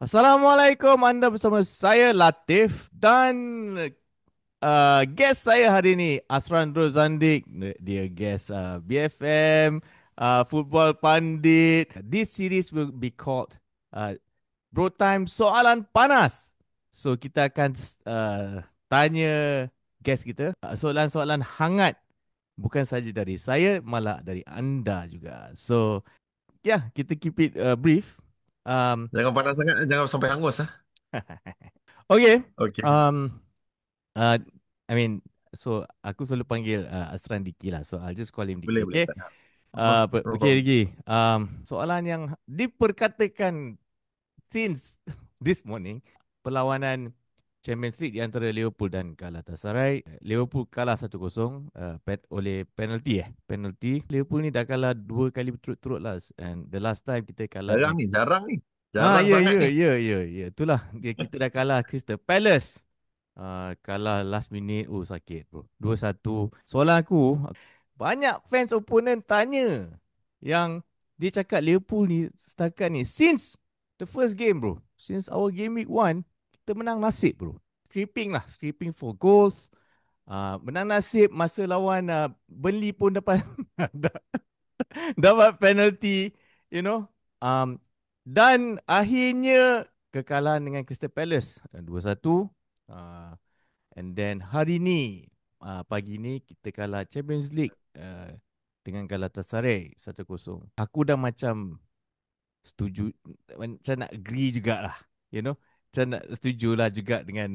Assalamualaikum, anda bersama saya Latif dan guest saya hari ini Asran Rozandik. Dia guest BFM, Football Pandit. This series will be called Bro Time Soalan Panas. So kita akan tanya guest kita soalan-soalan hangat, bukan saja dari saya, malah dari anda juga. So yeah, kita keep it brief. Um, Jangan panas sangat, jangan sampai hangus ah. okay. Okey. Um, Uh, I mean, so aku selalu panggil Asran Diki lah. So I'll just call him Diki, Boleh, boleh. okay? Tak ada. Apa? No Okay, problem. Diki. Soalan yang diperkatakan since this morning, perlawanan Champions League di antara Liverpool dan Galatasaray. Liverpool kalah 1-0 oleh penalty Penalty. Liverpool ni dah kalah dua kali berturut-turut lah. And the last time kita kalah Jarang dengan ni, jarang ni. Ah, Jarang ya, sangat ya, ni. ya, ya, ya. Itulah. Kita dah kalah Crystal Palace. Kalah last minute. Oh, sakit bro. 2-1. Soalan aku, banyak fans opponent tanya yang dia cakap Liverpool ni setakat ni since the first game bro. Since our game week 1, kita menang nasib bro. Scraping lah. Scraping for goals. Menang nasib masa lawan Burnley pun dapat dapat penalty, you know. Um, dan akhirnya kekalahan dengan Crystal Palace 2-1. Uh, and then hari ni, pagi ni kita kalah Champions League dengan Galatasaray 1-0. Aku dah macam setuju, macam nak agree jugalah, you know. Macam nak setuju lah juga dengan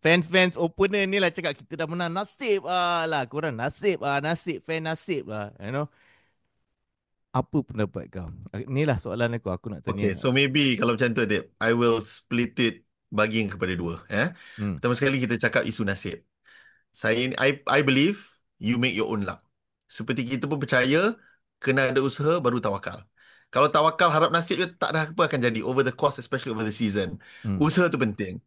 fans-fans opponent ni lah cakap kita dah menang nasib lah. Korang nasib nasib, fan nasib lah, you know. Apa pendapat kau? Inilah soalan aku nak tanya. Okay, so maybe kalau macam tu, Adib, I will split it, bagi kepada dua. Hmm. Pertama sekali kita cakap isu nasib. I believe you make your own luck. Seperti kita pun percaya, kena ada usaha baru tawakal. Kalau tawakal harap nasib je, tak ada apa akan jadi over the course, especially over the season. Hmm. Usaha tu penting.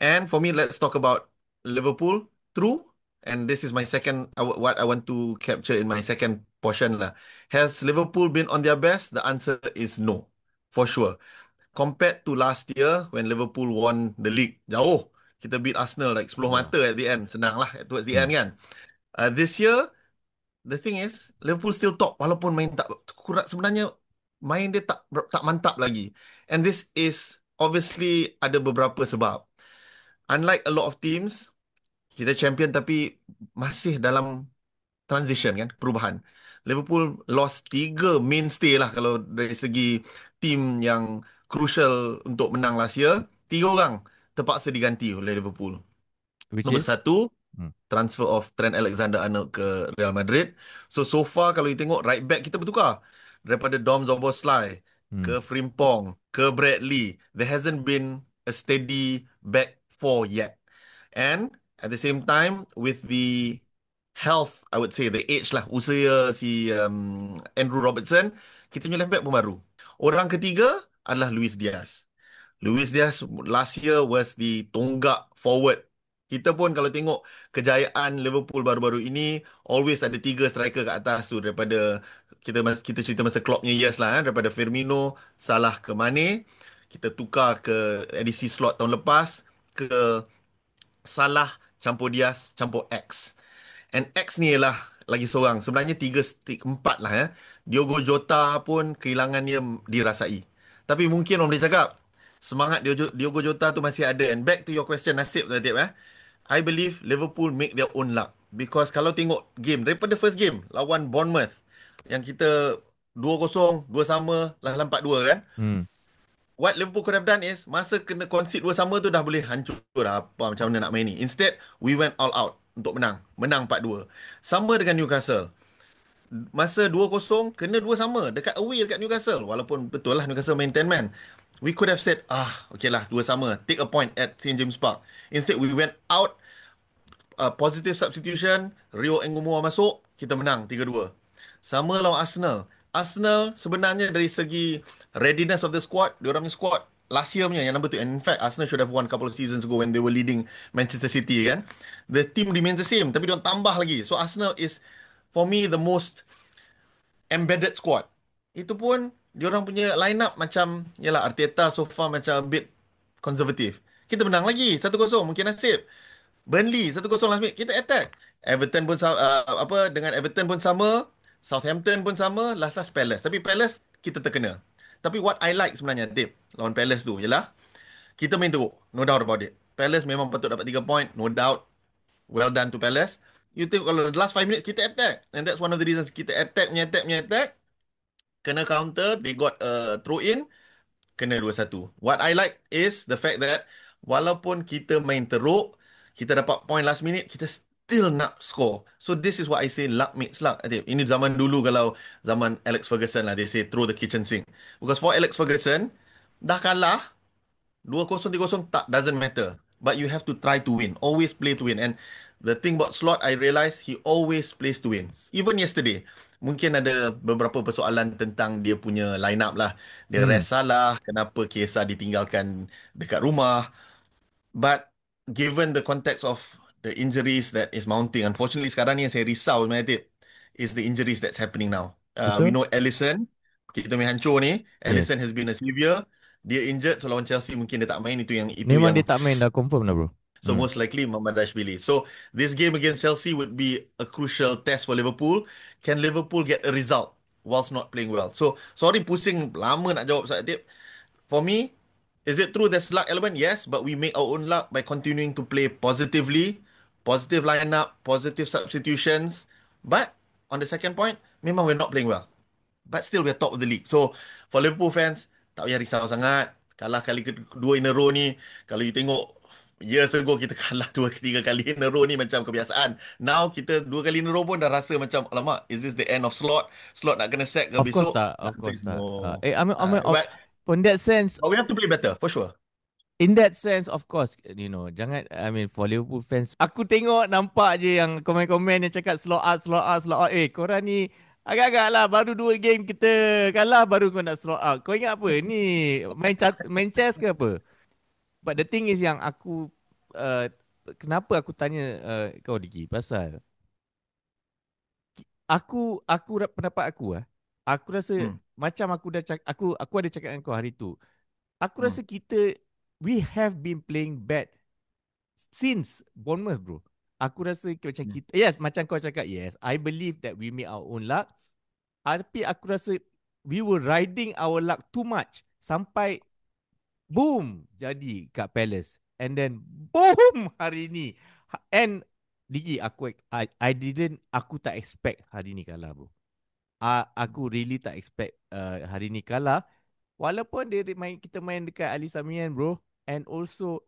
And for me, let's talk about Liverpool. True. And this is my second, what I want to capture in my second portion lah. Has Liverpool been on their best? The answer is no, for sure. Compared to last year when Liverpool won the league, jauh. Kita beat Arsenal like 10 Ya. mata at the end. Senang lah towards the Hmm. end kan. This year, the thing is, Liverpool still top walaupun main tak kurat, sebenarnya main dia tak mantap lagi. And this is obviously ada beberapa sebab. Unlike a lot of teams, kita champion tapi masih dalam transition kan, perubahan. Liverpool lost 3 mainstay lah kalau dari segi team yang crucial untuk menang last year. 3 orang terpaksa diganti oleh Liverpool. Which Nombor is? satu, Hmm. transfer of Trent Alexander-Arnold ke Real Madrid. So far kalau you tengok right back kita bertukar. Daripada Dom Szoboszlai Hmm. ke Frimpong ke Bradley. There hasn't been a steady back four yet. And at the same time, with the health, I would say the age lah, usia si Andrew Robertson, kita punya left back pun baru. Orang ketiga adalah Luis Diaz. Luis Diaz last year was the tonggak forward. Kita pun kalau tengok kejayaan Liverpool baru-baru ini, always ada 3 striker kat atas tu, daripada kita cerita masa Klopp-nya years lah, daripada Firmino, Salah ke Mane. Kita tukar ke edisi slot tahun lepas ke Salah campur Diaz campur X. And X ni ialah lagi seorang. Sebenarnya 4 lah ya. Diogo Jota pun kehilangan dia dirasai. Tapi mungkin orang boleh cakap semangat Diogo Jota tu masih ada. And back to your question, nasib tu Tip. I believe Liverpool make their own luck. Because kalau tengok game, daripada first game lawan Bournemouth, yang kita 2-0, 2 sama, lawan 4-2 kan. Hmm. What Liverpool could have done is, masa kena concede 2 sama tu dah boleh hancur dah apa macam mana nak main ni. Instead, we went all out untuk menang. Menang 4-2. Sama dengan Newcastle. Masa 2-0, kena 2 sama dekat away dekat Newcastle. Walaupun betul lah Newcastle main 10 man. We could have said, okay lah 2 sama. Take a point at St. James Park. Instead, we went out, positive substitution, Rio Engumua masuk, kita menang 3-2. Sama lawan Arsenal. Arsenal sebenarnya dari segi readiness of the squad, diorang punya squad last year punya yang number 2. And in fact, Arsenal should have won a couple of seasons ago when they were leading Manchester City kan. The team remains the same, tapi diorang tambah lagi. So Arsenal is, for me, the most embedded squad. Itu pun diorang punya line up macam, yalah, Arteta so far macam a bit konservatif. Kita menang lagi 1-0, mungkin nasib. Burnley 1-0 last minute, kita attack. Everton pun apa, dengan Everton pun sama, Southampton pun sama, last Palace. Tapi Palace kita terkena. Tapi what I like sebenarnya Tip lawan Palace tu ialah kita main teruk, no doubt about it. Palace memang patut dapat 3 point, no doubt. Well done to Palace. You think kalau the last 5 minutes kita attack, and that's one of the reasons kita attack, kena counter, they got a throw in, kena 2-1. What I like is the fact that walaupun kita main teruk, kita dapat point last minute, kita still nak score. So this is what I say, luck makes luck. Adik. Ini zaman dulu, kalau zaman Alex Ferguson lah, they say throw the kitchen sink. Because for Alex Ferguson, dah kalah 2-0, 3-0 tak, doesn't matter. But you have to try to win. Always play to win. And the thing about Slot, I realise he always plays to win. Even yesterday, mungkin ada beberapa persoalan tentang dia punya line up lah. Dia Hmm, rest salah, kenapa Kesa ditinggalkan dekat rumah. But given the context of the injuries that is mounting, unfortunately sekarang ni yang saya risau sebenarnya, Tip, is the injuries that's happening now. We betul? know Alisson, kita main hancur ni. Yes. Alisson has been a savior. Dia injured, so lawan Chelsea mungkin dia tak main. Itu Memang dia yang tak main dah confirm dah bro. so Hmm. most likely Mamadashvili. So this game against Chelsea would be a crucial test for Liverpool. Can Liverpool get a result whilst not playing well? So sorry pusing lama nak jawab soal Tip. For me, is it true there's luck element? Yes, but we make our own luck by continuing to play positively, positive lineup, positive substitutions. But on the second point, memang we're not playing well. But still we're top of the league. So for Liverpool fans, tak payah risau sangat. Kalah kali kedua in a row ni, kalau you tengok years ago kita kalah 2 ke 3 kali in a row ni macam kebiasaan. Now kita 2 kali in a row pun dah rasa macam, alamak, is this the end of Slot? Slot nak kena sack ke Of course besok? tak, Dah of course please tak. no. But But in that sense, we have to play better for sure. in that sense, of course, jangan, I mean, for Liverpool fans, aku tengok nampak je yang komen-komen yang cakap slow out, slow out, slow out. Korang ni agak-agak lah, baru 2 game kita kalah, baru kau nak slow out. Kau ingat apa? Ni main chess ke apa? But the thing is yang uh, kenapa aku tanya kau Diki, pasal pendapat aku aku rasa Hmm. macam aku dah aku ada cakap dengan kau hari tu. Aku Hmm. rasa kita we have been playing bad since Bournemouth, bro. Aku rasa macam Hmm. kita, yes, macam kau cakap, yes, I believe that we make our own luck. Tapi aku rasa we were riding our luck too much sampai boom jadi kat Palace, and then boom hari ni. And Digi, I didn't, aku tak expect hari ni kalah, bro. Aku really tak expect hari ni kalah. Walaupun kita main dekat Ali Samian, bro. And also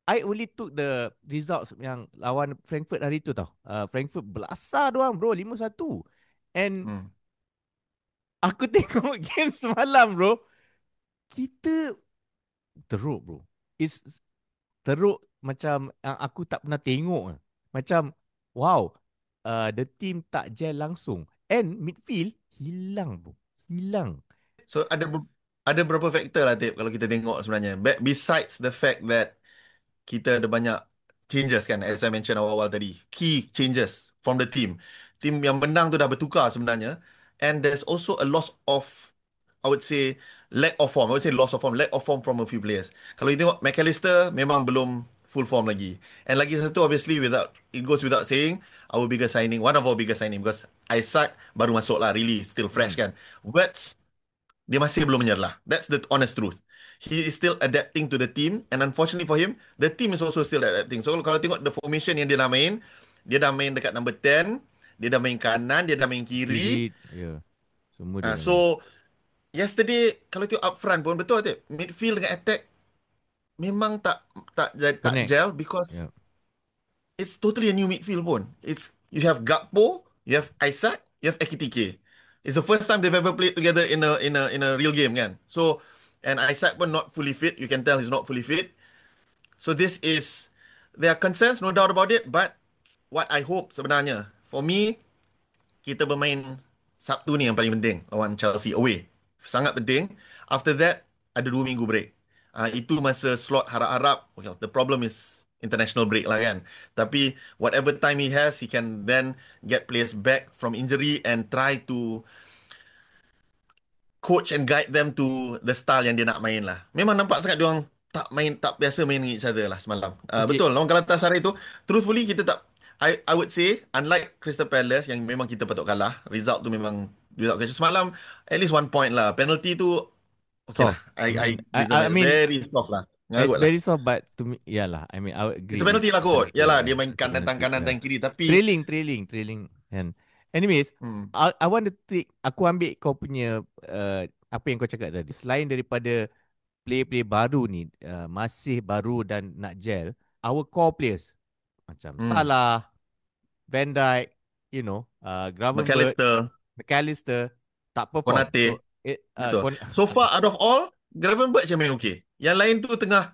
I only took the results yang lawan Frankfurt hari tu tau. Frankfurt belasah doang, bro, 5-1. And Hmm. aku tengok game semalam, bro. Kita teruk, bro. It's teruk macam yang aku tak pernah tengok. Macam wow, the team tak gel langsung. And midfield hilang, bro. Hilang. So ada beberapa faktor lah, Tip, kalau kita tengok sebenarnya. Besides the fact that kita ada banyak changes kan, as I mentioned awal-awal tadi. Key changes from the team. Team yang menang tu dah bertukar sebenarnya. And there's also a loss of, I would say, lack of form. I would say loss of form. Lack of form from a few players. Kalau you tengok McAllister, memang belum full form lagi. And lagi satu, obviously, it goes without saying, our biggest signing, one of our biggest signing, because Isaac baru masuk lah, really still fresh Hmm. kan. Wirtz, dia masih belum menyerlah. That's the honest truth. He is still adapting to the team, and unfortunately for him, the team is also still adapting. So kalau tengok the formation yang dia dah main dekat number 10, dia dah main kanan, dia dah main kiri. Kiri, ya. Semua dia dah main. So yesterday kalau tengok up front pun betul tak? Midfield dengan attack memang tak Connect. gel, because Ya. it's totally a new midfield pun. You have Gakpo, you have Isaac, you have Ekitike. It's the first time they've ever played together in a real game kan. So and Isaac pun not fully fit. You can tell he's not fully fit. So there are concerns, no doubt about it. But what I hope sebenarnya, for me, kita bermain Sabtu ni yang paling penting lawan Chelsea away. Sangat penting. After that, ada 2 minggu break. Itu masa Slot harap-harap, well, the problem is international break lah kan. Tapi whatever time he has, he can then get players back from injury and try to coach and guide them to the style yang dia nak main lah. Memang nampak sangat dia orang tak biasa main dengan each other lah semalam. Okay. Betul, lawan Galatasaray tu, truthfully kita tak, I would say unlike Crystal Palace yang memang kita patut kalah, result tu memang result kacau semalam, at least 1 point lah. Penalty tu okay lah. Soft. I reason I mean, very soft lah. Ngarut lah. very soft, but to me, yeah lah. I mean, I would It's agree a with penalty lah kot. penalty. Yalah, dia Yeah, main it's a penalty. kanan Yeah. tangan kiri tapi Trailing. And anyways, hmm, I want to take, aku ambil kau punya apa yang kau cakap tadi. Selain daripada player-player baru ni, masih baru dan nak gel, our core players macam hmm. Salah, Van Dijk, Gravenberch, McAllister, McAllister tak perform. Konate. So Betul. So far out of all, Gravenberch yang main okay. Yang lain tu tengah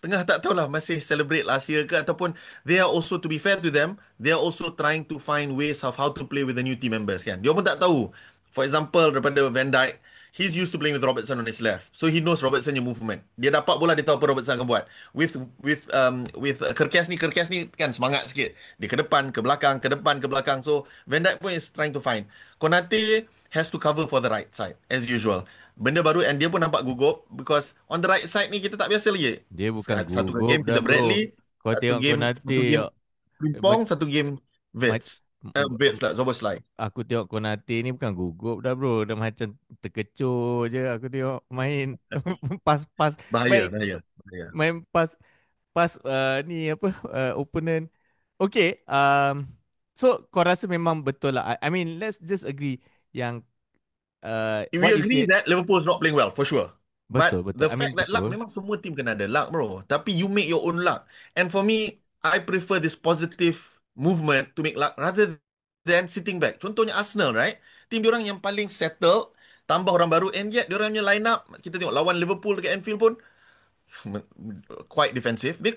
tengah tak tahulah masih celebrate last year ke ataupun they are also, to be fair to them, they are also trying to find ways of how to play with the new team members kan. Dia pun tak tahu. For example, daripada Van Dijk, he's used to playing with Robertson on his left. So he knows Robertson your movement. Dia dapat bola, dia tahu apa Robertson akan buat. With Kerkes ni kan semangat sikit. Dia ke depan, ke belakang, ke depan, ke belakang. So Van Dijk pun is trying to find. Konate has to cover for the right side as usual. Benda baru, and dia pun nampak gugup because on the right side ni kita tak biasa lagi. Dia bukan Satu gugup game dah kita bro. Bradley, Kau tengok satu Konate, game Frimpong, satu game ma- Vets. Vets lah, Zoboslai. aku tengok Konate ni bukan gugup dah bro. Dah macam terkecoh je aku tengok main. Pas Bahaya, main bahaya, bahaya. main pas ni apa opponent. Okay, so kau rasa memang betul lah. I mean, let's just agree yang We what you agree said that Liverpool is not playing well, for sure. But betul. the I mean fact that luck, betul. memang semua team kena ada luck, bro. Tapi you make your own luck. And for me, I prefer this positive movement to make luck rather than sitting back. Contohnya Arsenal, right? Team diorang yang paling settled, tambah orang baru, and yet diorang punya line up, kita tengok lawan Liverpool dekat Anfield pun, quite defensive. They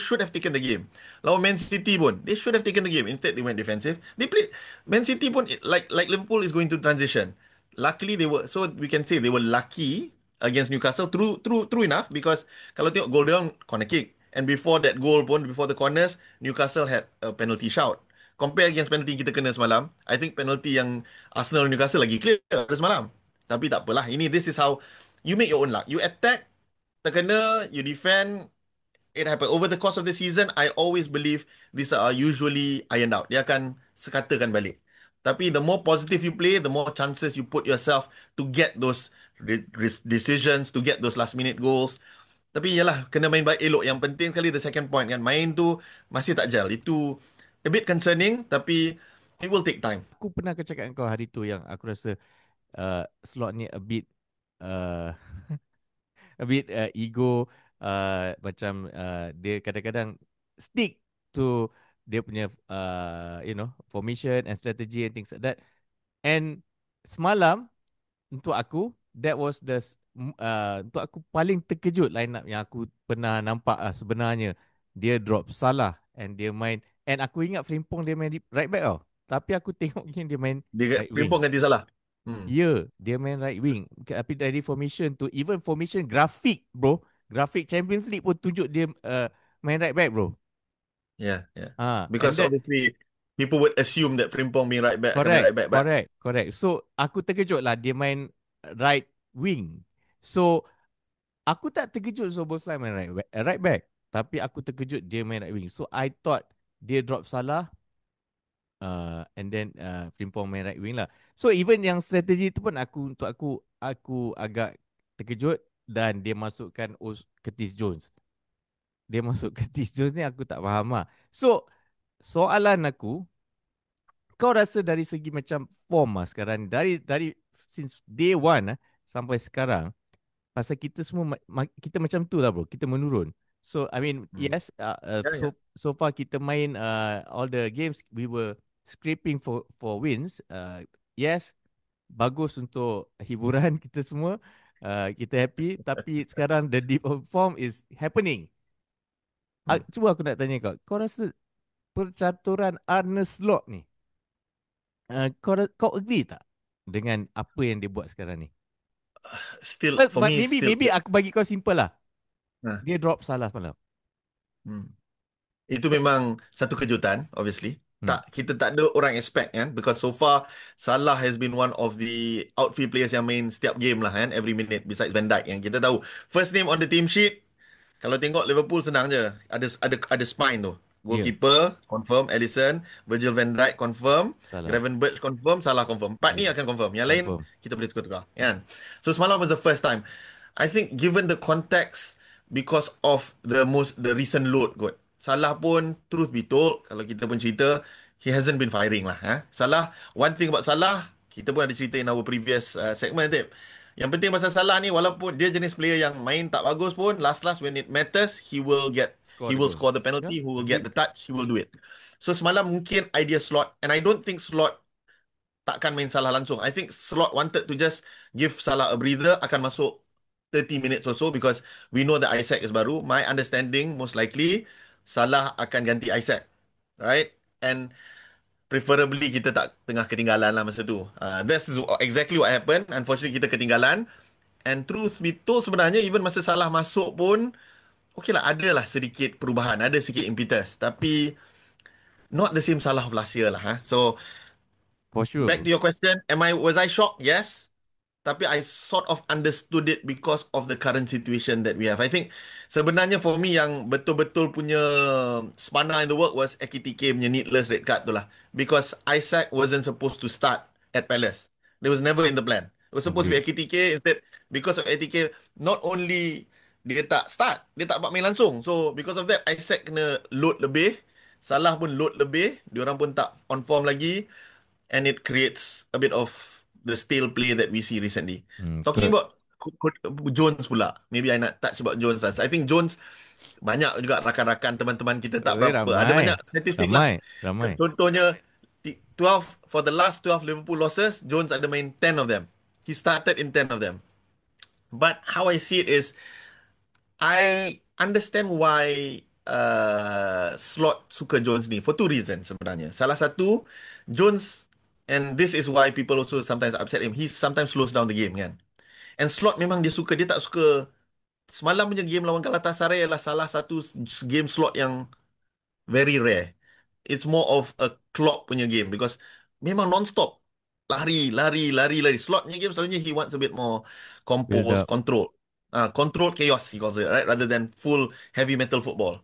should have taken the game. Lawan Man City pun, they should have taken the game. Instead they went defensive. They played Man City pun like Liverpool is going to transition. Luckily they were, so we can say they were lucky against Newcastle. True enough, because kalau tengok goal dia orang corner kick, and before that goal pun, before the corners, Newcastle had a penalty shout. Compare against penalty kita kena semalam, I think penalty yang Arsenal Newcastle lagi clear daripada semalam. Tapi tak apalah. This is how you make your own luck. You attack, terkena, you defend, it happen. Over the course of the season, I always believe these are usually ironed out. Dia akan sekatakan balik. Tapi the more positive you play, the more chances you put yourself to get those decisions, to get those last minute goals. Tapi yalah, kena main baik elok. Yang penting sekali the second point kan. Main tu masih tak jal. Itu a bit concerning, tapi it will take time. Aku pernah cakap dengan kau hari tu yang aku rasa slot ni a bit uh, a bit ego, macam dia kadang-kadang stick to dia punya formation and strategy and things like that. And semalam untuk aku that was untuk aku paling terkejut line up yang aku pernah nampak sebenarnya. Dia drop Salah and dia main, and aku ingat Frimpong dia main right back tau. Tapi aku tengok dia main Dia right wing. Frimpong ganti salah. Ya, dia main right wing. Tapi dari formation tu, even formation grafik bro, grafik Champions League pun tunjuk dia main right back bro. Yeah, yeah. And Because that obviously people would assume that Frimpong being right back akan main right back. But correct. So aku terkejut lah dia main right wing. So aku tak terkejut Szoboszlai main right back, tapi aku terkejut dia main right wing. So I thought dia drop Salah, and then Frimpong main right wing lah. So even yang strategi tu pun untuk aku agak terkejut, dan dia masukkan Curtis Jones. Dia masuk Curtis Jones ni aku tak faham lah. So soalan aku, kau rasa dari segi macam form lah sekarang ni, dari since day one sampai sekarang, pasal kita semua kita macam tu lah bro, kita menurun. So I mean yes, yeah. so far kita main all the games we were scraping for wins. Yes, bagus untuk hiburan kita semua, kita happy. Tapi sekarang the dip of form is happening. Cuba aku nak tanya kau rasa percaturan Arne Slot ni, kau agree tak dengan apa yang dia buat sekarang ni? Still for me, maybe aku bagi kau simple lah. Dia drop Salah semalam. Itu memang satu kejutan, obviously. Hmm. kita tak ada orang expect kan, because so far Salah has been one of the outfield players yang main setiap game lah kan, every minute, besides Van Dijk yang kita tahu first name on the team sheet. Kalau tengok Liverpool senang je. Ada spine tu. Ya, Goalkeeper confirm Alisson, Virgil van Dijk confirm, salah. Gravenberch confirm, Salah confirm. Empat ni Ya, akan confirm. Yang lain confirm. kita boleh tukar-tukar, kan? So semalam was the first time. I think given the context, because of the recent load kot. Salah pun, truth be told, kalau kita pun cerita, he hasn't been firing lah. Salah, one thing about Salah, kita pun ada cerita in our previous segment, Tip. Yang penting pasal Salah ni, walaupun dia jenis player yang main tak bagus pun, last when it matters, Score he the will goal. score the Ya, penalty, he will get agree. the touch, he will do it. So semalam mungkin idea Slot, and I don't think Slot takkan main Salah langsung. I think Slot wanted to just give Salah a breather, akan masuk 30 minutes or so, because we know that Isaac is baru. My understanding, most likely, Salah akan ganti Isaac. Right? And preferably kita tak tengah ketinggalan lah masa tu. That's exactly what happened. Unfortunately, kita ketinggalan. And truth be told, sebenarnya, even masa Salah masuk pun, okay lah, ada lah sedikit perubahan. Ada sedikit impetus. Tapi, not the same Salah of last year lah. So, For sure, back bro. to your question, was I shocked? Yes. Tapi I sort of understood it because of the current situation that we have. I think sebenarnya for me yang betul-betul punya spanner in the work was Ekitike punya needless red card tu lah. Because Isaac wasn't supposed to start at Palace. It was never in the plan. It was supposed to be Agree. Ekitike. Instead, because of Ekitike, not only dia tak start, dia tak dapat main langsung. So because of that, Isaac kena load lebih. Salah pun load lebih. Diorang pun tak on form lagi, and it creates a bit of the stale play that we see recently. Hmm, Talking about Jones pula, maybe I nak touch about Jones lah. I think Jones, banyak juga rakan-rakan teman-teman kita tak berapa. Ada Ramai. banyak statistik lah. Ramai. Ramai. Contohnya 12 for the last 12 Liverpool losses, Jones ada main 10 of them. He started in 10 of them. But how I see it is, I understand why Slot suka Jones ni for two reasons sebenarnya. Salah satu, Jones, and this is why people also sometimes upset him. He sometimes slows down the game kan. And Slot memang dia suka, dia tak suka. Semalam punya game lawan Galatasaray adalah salah satu game Slot yang very rare. It's more of a Klopp punya game, because memang non-stop. Lari, lari, lari, lari. Slot punya game selalunya he wants a bit more Build composed, up. control. Controlled chaos, he calls it, right? Rather than full heavy metal football.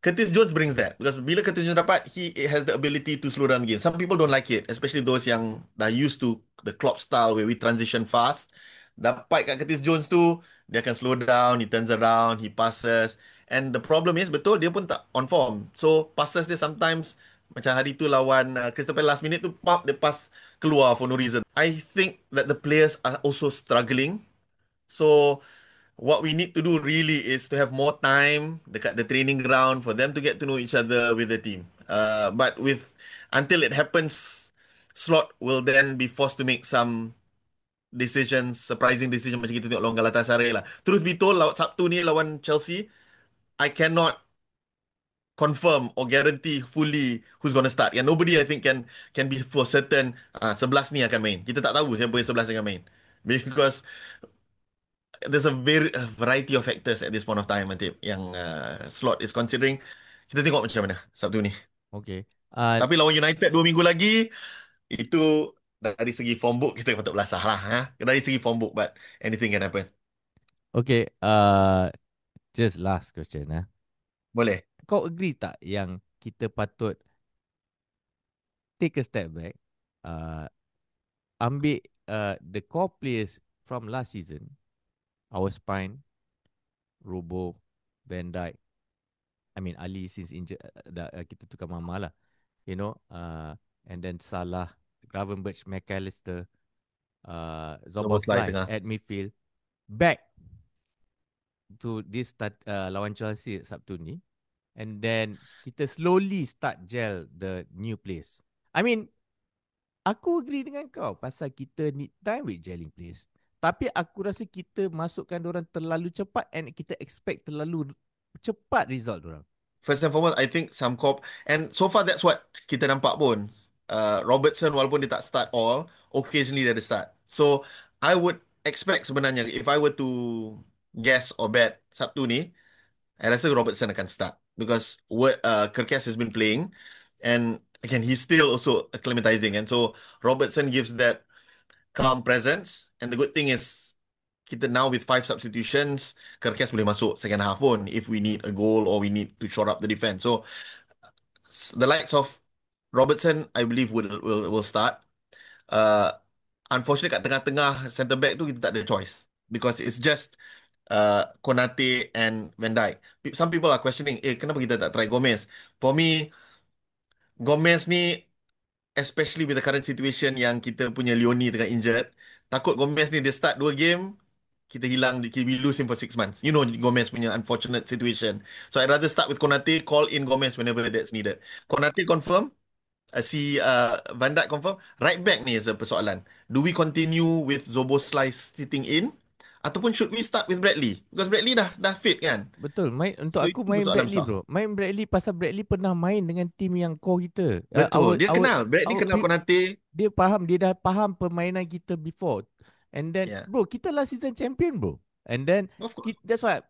Curtis Jones brings that, because bila Curtis Jones dapat, he has the ability to slow down the game. Some people don't like it, especially those yang dah used to the Klopp style where we transition fast. Dapat kat Curtis Jones tu, dia akan slow down, he turns around, he passes. And the problem is, betul, dia pun tak on form. So, passes dia sometimes, macam hari tu lawan Crystal Palace last minute tu, pop, dia pass keluar for no reason. I think that the players are also struggling. So, what we need to do really is to have more time dekat the training ground for them to get to know each other with the team. But until it happens, Slot will then be forced to make some decisions, surprising decision macam kita tengok lawan Galatasaray lah. Truth be told, Sabtu ni lawan Chelsea, I cannot confirm or guarantee fully who's gonna start. Yeah, nobody I think can be for certain 11 ni akan main. Kita tak tahu siapa yang 11 akan main. Because there's a variety of factors at this point of time, Matip, yang Slot is considering. Kita tengok macam mana Sabtu ni. Okay. Tapi lawan United 2 minggu lagi, itu dari segi form book kita patut belasah lah. Dari segi form book, but anything can happen. Okay. Just last question. Boleh. Kau agree tak yang kita patut take a step back, uh, ambil the core players from last season, our spine, Robo, Van Dijk, I mean Ali since injured, kita tukar Mama lah, you know, and then Salah, Gravenberch, McAllister, Szoboszlai Zoboslai tengah. at midfield, back to this start, lawan Chelsea Sabtu ni, and then kita slowly start gel the new players. I mean, aku agree dengan kau pasal kita need time with gelling players. Tapi aku rasa kita masukkan orang terlalu cepat and kita expect terlalu cepat result orang. First and foremost, I think some cop, and so far that's what kita nampak pun. Robertson walaupun dia tak start all, occasionally dia ada start. So I would expect sebenarnya, if I were to guess or bet Sabtu ni, I rasa Robertson akan start, because Kerkes has been playing, and again, he's still also acclimatizing. And so Robertson gives that calm presence. And the good thing is, kita now with 5 substitutions, Kerkes boleh masuk second half pun if we need a goal or we need to shore up the defense. So the likes of Robertson, I believe will start. Uh, Unfortunately kat tengah-tengah centre back tu kita tak ada choice because it's just Konate and Van Dijk. Some people are questioning, kenapa kita tak try Gomez? For me, Gomez ni, especially with the current situation yang kita punya Leone tengah injured, takut Gomez ni dia start 2 game, kita hilang, we lose him for 6 months. You know Gomez punya unfortunate situation. So I'd rather start with Konate, call in Gomez whenever that's needed. Konate confirm, Van Dijk confirm. Right back ni is a persoalan. Do we continue with Zoboslai sitting in? Ataupun should we start with Bradley? Because Bradley dah fit kan? Betul. Untuk So aku itu main persoalan Bradley besar. bro. Main Bradley pasal Bradley pernah main dengan tim yang core kita. Betul. Dia kenal. Bradley Our kenal Konate. dia dah faham permainan kita before. And then Yeah. bro, kita last season champion bro. And then Of course. that's why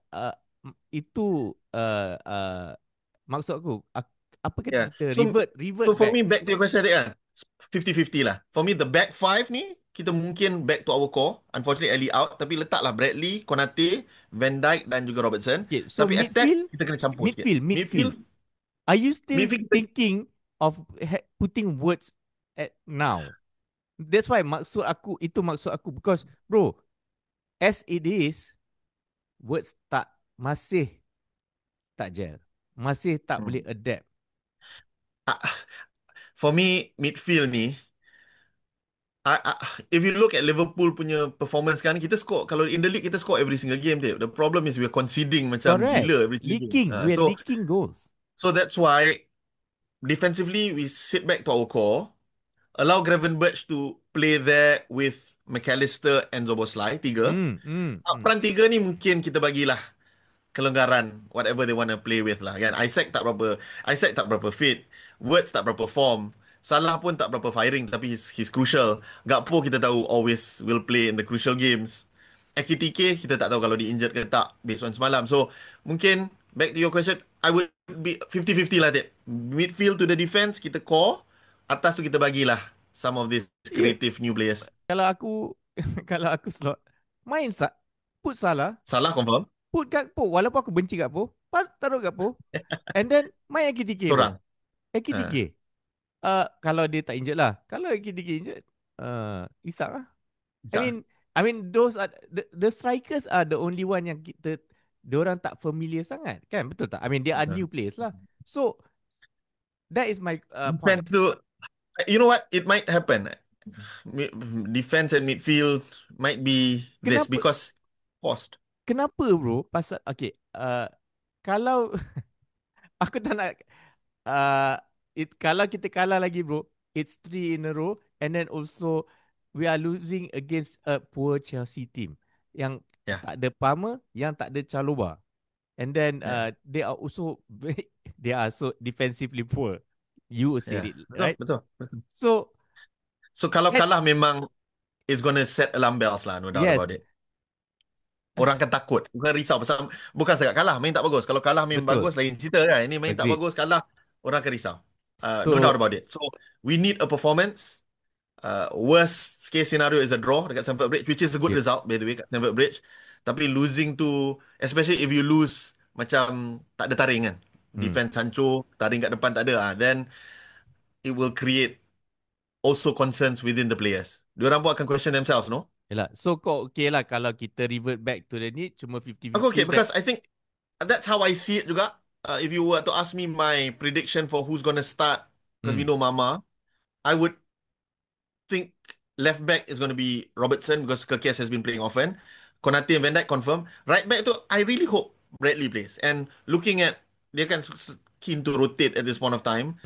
itu maksud aku, apa kata Yeah. kita So revert for back. me, back to your question tadi kan, 50-50 lah. For me, the back five ni, kita mungkin back to our core. Unfortunately, Ellie out. Tapi letaklah Bradley, Konate, Van Dijk dan juga Robertson. Okay, so Tapi attack, kita kena campur sikit. midfield. Are you still Midfield kita, thinking of putting words at now? That's why maksud aku because bro, as it is, words masih tak gel. Masih tak boleh adapt. ah, for me, midfield ni, if you look at Liverpool punya performance kan, kita score, kalau in the league kita score every single game. The problem is we're conceding macam Correct. gila every single game. We're leaking goals. So that's why defensively we sit back to our core, allow Gravenberch to play there with McAllister and Zoboslai, tiga. Front tiga ni mungkin kita bagilah kelonggaran, whatever they want to play with lah kan. Isaac tak berapa fit, Words tak berapa form, Salah pun tak berapa firing, tapi he's crucial. Gakpo kita tahu always will play in the crucial games. Ekitike kita tak tahu kalau dia injured ke tak based on semalam. So mungkin back to your question, I would be 50-50 lah, Ted. Midfield to the defense kita core, atas tu kita bagilah some of these Yeah, creative new players. kalau aku kalau aku slot put Salah, Salah confirm put Gakpo, walaupun aku benci Gakpo, taruh Gakpo, and then main Ekitike bro. seorang. Ekitike. Kalau dia tak injured lah. Kalau Ekitike injured, Isak lah. I mean those are the strikers are the only one yang diorang tak familiar sangat, kan? Betul tak? I mean they are new players lah. So that is my point. Defense tu, you know what? It might happen. Defense and midfield might be this Kenapa? because cost. Kenapa bro? Pasal okay, kalau aku tak nak kalau kita kalah lagi bro, it's 3 in a row, and then also we are losing against a poor Chelsea team yang tak ada Palmer, yang tak ada Chalobah, and then they are also they are so defensively poor. You said it, right? Betul. So kalau kalah memang it's gonna set alarm bells lah, no doubt about it. Orang akan takut, bukan risau pasal bukan sangat kalah, main tak bagus. Kalau kalah main bagus lain cerita kan. Ini main tak bagus, kalah, orang akan risau. No doubt about it. So we need a performance. Worst case scenario is a draw dekat Stamford Bridge, which is a good result by the way kat Stamford Bridge. Tapi losing to, especially if you lose macam tak ada taring kan, defense hancur, taring kat depan tak ada, then it will create also concerns within the players. Diorang pun akan question themselves, no? Yalah. So kau okay lah kalau kita revert back to the need, cuma 50-50. Aku okay because I think that's how I see it juga. If you were to ask me my prediction for who's gonna start, because we know Mama, I would think left back is going to be Robertson because Kerkes has been playing often. Konate and Van Dijk confirm. Right back tu, I really hope Bradley plays. And looking at, dia kan keen to rotate at this point of time.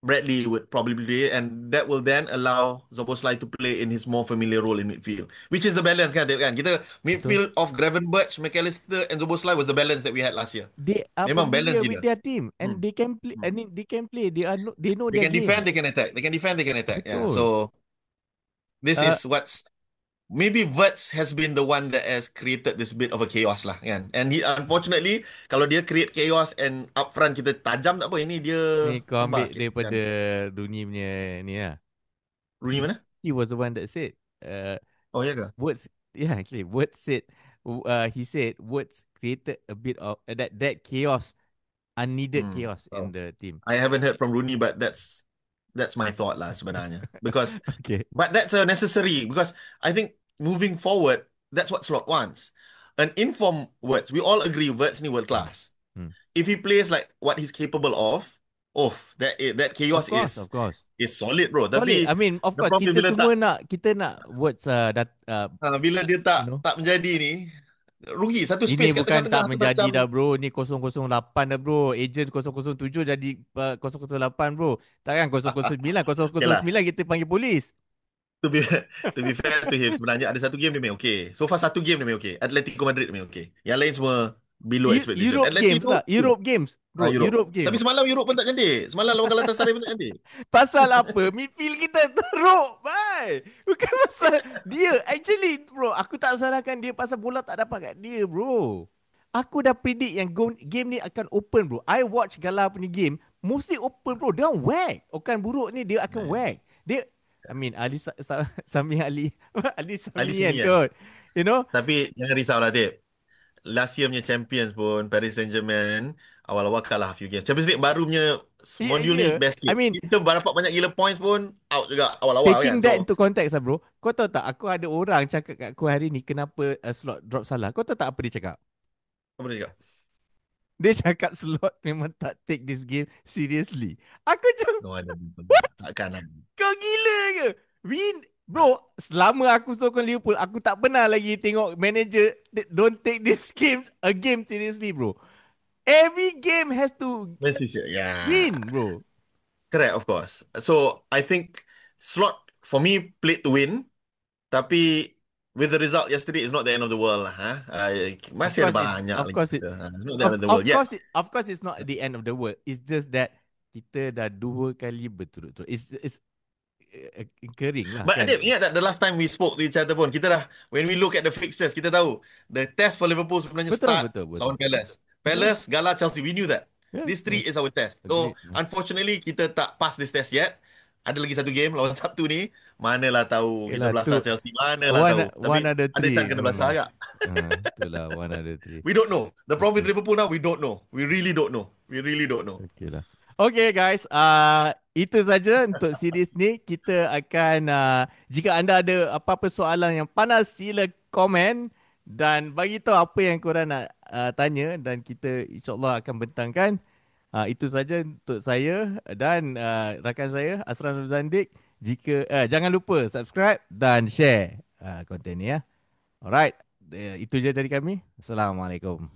Bradley would probably play, and that will then allow Zoboslai to play in his more familiar role in midfield, which is the balance kan? Kita midfield of Gravenberch, McAllister, and Zoboslai was the balance that we had last year. They are memang familiar balance with their team, and they can play. I mean, they can play. They know they their can game. defend, they can attack. They can defend, they can attack. Betul. Yeah. So this is what's maybe Verts has been the one that has created this bit of a chaos lah kan. And he unfortunately kalau dia create chaos and upfront kita tajam tak apa, ini dia Ni kau hambar ambil sikit daripada kan. Rooney punya ni lah. Rooney mana? He was the one that said, uh, Oh ya ke? words. Yeah, actually, words said. He said words created a bit of that chaos, unneeded Hmm. chaos in Oh. the team. I haven't heard from Rooney, but that's my thought lah sebenarnya. Because Okay. but that's a necessary because I think moving forward, that's what Slot wants. An informed Words. We all agree Words ni world Hmm. class. Hmm. If he plays like what he's capable of, that Of chaos course, of course. is solid, bro. Solid. I Tapi mean, of the course, problem kita bila semua tak nak words bila dia you tak know. tak menjadi ni, rugi satu Ini space kat bukan tak tengah-tengah tu menjadi macam dah bro. Ni 008 dah bro. Agent 007 jadi 008 bro. Takkan 009. okay lah. 009 kita panggil polis. To be to be fair to him sebenarnya ada satu game dia main okay. So far satu game dia main okay. Atletico Madrid dia main okay. Yang lain semua below expectation. Europe Atleti games tu lah. Europe games. Bro, Europe. Europe Tapi game. semalam Europe pun tak cantik. Semalam lawan Galatasaray pun tak cantik. Pasal apa? Midfield kita teruk, bye. Bukan pasal dia. Actually, bro, aku tak salahkan dia pasal bola tak dapat kat dia, bro. Aku dah predict yang game ni akan open, bro. I watch Gala punya game, mostly open, bro. Dia orang whack. Okan buruk ni dia akan whack. Dia, I mean, Sami Ali, Ali Ali Sami kan sini kan. kot. You know? Tapi jangan risau lah Tip. Last year punya champions pun Paris Saint-Germain awal-awal kalah a few games. Champions League baru punya Ya, modul ni yeah. best I kit. mean, Kita dapat banyak gila points pun out juga awal-awal kan. taking that So into context lah, bro. Kau tahu tak, aku ada orang cakap kat aku hari ni kenapa slot drop salah. Kau tahu tak apa dia cakap? apa dia cakap? Dia cakap slot memang tak take this game seriously. Aku macam, No ada. Takkan ada. kau gila ke? Win. Bro, selama aku sokong Liverpool, aku tak pernah lagi tengok manager don't take this game seriously, bro. Every game has to Messi yeah. win, bro. Correct, of course. So I think Slot for me played to win, tapi with the result yesterday it's not the end of the world lah. Of Masih ada course, banyak of lagi course, kita. It's not the end of the world yet. of course, it's not the end of the world. It's just that kita dah 2 kali berturut-turut. It's incurring lah But kan. Adib, ingat tak the last time we spoke to each other pun, kita dah, when we look at the fixtures, kita tahu the test for Liverpool sebenarnya Betul, start betul, betul. lawan Palace. Betul. Palace, Gala, Chelsea, we knew that. Yeah, These three yeah. is our test. So, Agreed. unfortunately, kita tak pass this test yet. Ada lagi satu game lawan Sabtu ni. Manalah tahu Okay kita lah, belasah Chelsea. Manalah tahu. Tapi one other ada three. chance kena belasah agak. Itulah one other three. We don't know. The problem with Okay. Liverpool now, we don't know. We really don't know. We really don't know. Okay lah. Okay guys, itu saja untuk series ni. Kita akan, jika anda ada apa-apa soalan yang panas, sila komen dan bagi tahu apa yang korang nak tanya dan kita insyaAllah akan bentangkan. Itu saja untuk saya dan rakan saya Asran Zandik. Jika jangan lupa subscribe dan share konten ni ya. Alright, itu je dari kami. Assalamualaikum.